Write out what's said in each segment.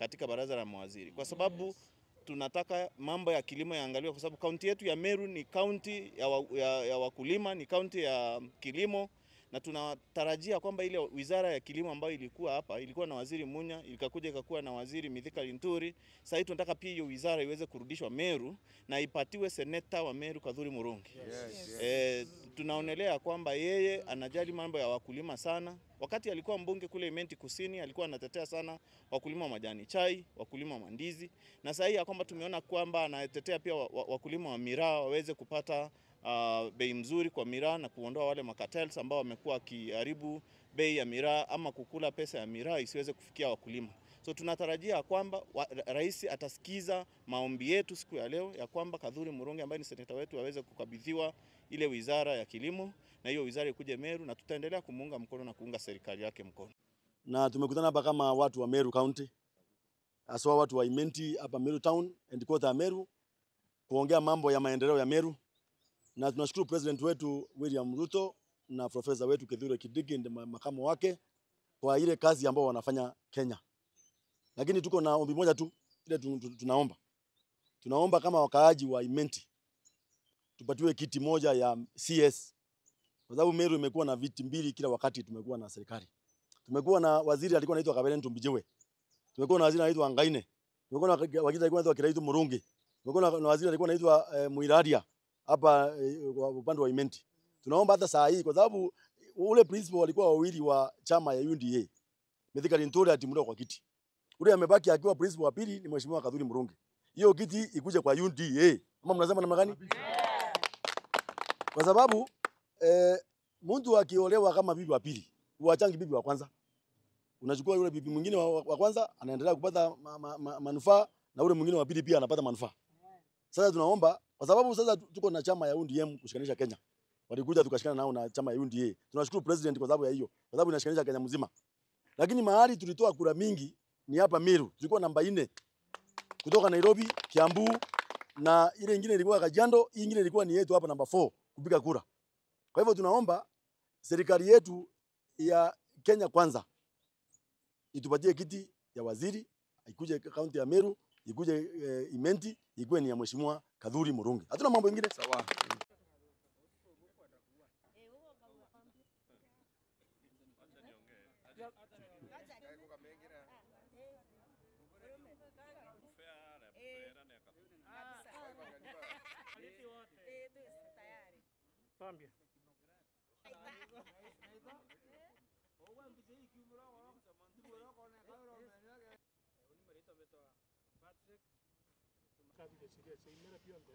katika baraza la mawaziri, kwa sababu tunataka mambo ya kilimo yaangaliwe, kwa sababu kaunti yetu ya Meru ni kaunti ya wakulima, ni kaunti ya kilimo, na tunatarajia kwamba ile wizara ya kilimo ambayo ilikuwa hapa ilikuwa na waziri Munya, ikakuja ikakuwa na waziri Mithika Linturi. Sasa hivi tunataka pia hiyo wizara iweze kurudishwa Meru na ipatiwe seneta wa Meru Kadhuri Murungi. Tunaonelea kwamba yeye anajali mambo ya wakulima sana. Wakati alikuwa mbunge kule Imenti Kusini, alikuwa anatetea sana wakulima wa majani chai, wakulima wa mandizi, na sasa hivi kwamba tumeona kwamba anatetea pia wakulima wa miraa waweze kupata bei mzuri kwa miraa na kuondoa wale makatels ambao wamekuwa kiharibu bei ya miraa ama kukula pesa ya miraa isiweze kufikia wakulima. So tunatarajia kwamba rais atasikiza maombi yetu siku ya leo ya kwamba Kadhuri Murungi ambaye ni seneta wetu aweze kukabidhiwa ile wizara ya kilimo na hiyo wizara ikuje Meru, na tutaendelea kumuunga mkono na kuunga serikali yake mkono. Na tumekutana hapa kama watu wa Meru County, aswa watu wa Imenti hapa Meru Town and quarter ya Meru, kuongea mambo ya maendeleo ya Meru. Na tunashukuru president wetu William Ruto na profesa wetu Kithure Kindiki na makamu wake kwa ile kazi ambao wanafanya Kenya. Lakini tuko na ombi moja tu, ile tunaomba kama wakaaji wa Imenti tupatiwe kiti moja ya CS, kwa sababu Meru imekuwa na viti mbili kila wakati. Tumekuwa na serikali, tumekuwa na waziri alikuwa anaitwa Kabere Ntumbijewe, tumekuwa na waziri anaitwa Ngaine, tumekuwa na waziri alikuwa anaitwa Kiraitu Murungi, tumekuwa na waziri alikuwa anaitwa Muiradia hapa upande wa Imenti. Tunaomba hata saa hii, kwa sababu ule principal walikuwa wawili wa chama ya UNDA, Mithika Linturi atimuliwa kwa kiti, ule amebaki akiwa principal wa pili ni mheshimiwa Kadhuri Murungi. Hiyo kiti ikuje kwa UNDA, ama mnasema namna gani? Kwa sababu mtu akiolewa kama bibi wa pili, huachangi bibi wa kwanza. Unachukua yule bibi mwingine wa kwanza anaendelea kupata manufaa, na ule mwingine wa pili pia anapata manufaa. Sasa tunaomba, kwa sababu sasa tuko na chama ya UNDM kushikanisha Kenya, walikuja tukashikana nao na chama ya UNDA. Tunashukuru president kwa sababu ya hiyo, kwa sababu inashikanisha Kenya mzima. Lakini mahali tulitoa kura mingi ni hapa Meru. Tulikuwa namba 4 kutoka Nairobi, Kiambu, na ile nyingine ilikuwa Kajiado, hii nyingine ilikuwa ni yetu hapa namba 4 kupiga kura. Kwa hivyo tunaomba serikali yetu ya Kenya kwanza itupatie kiti ya waziri, ikuje kaunti ya Meru, ikuje Imenti, ikuwe ni ya mheshimiwa Kadhuri Murungi. Hatuna mambo mengine. Sawa.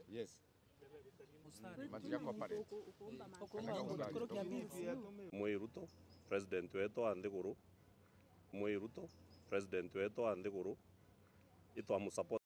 Yes. Mwiruto president wetu Anthiguru, Mwiruto president wetu Anthiguru, itwa musupport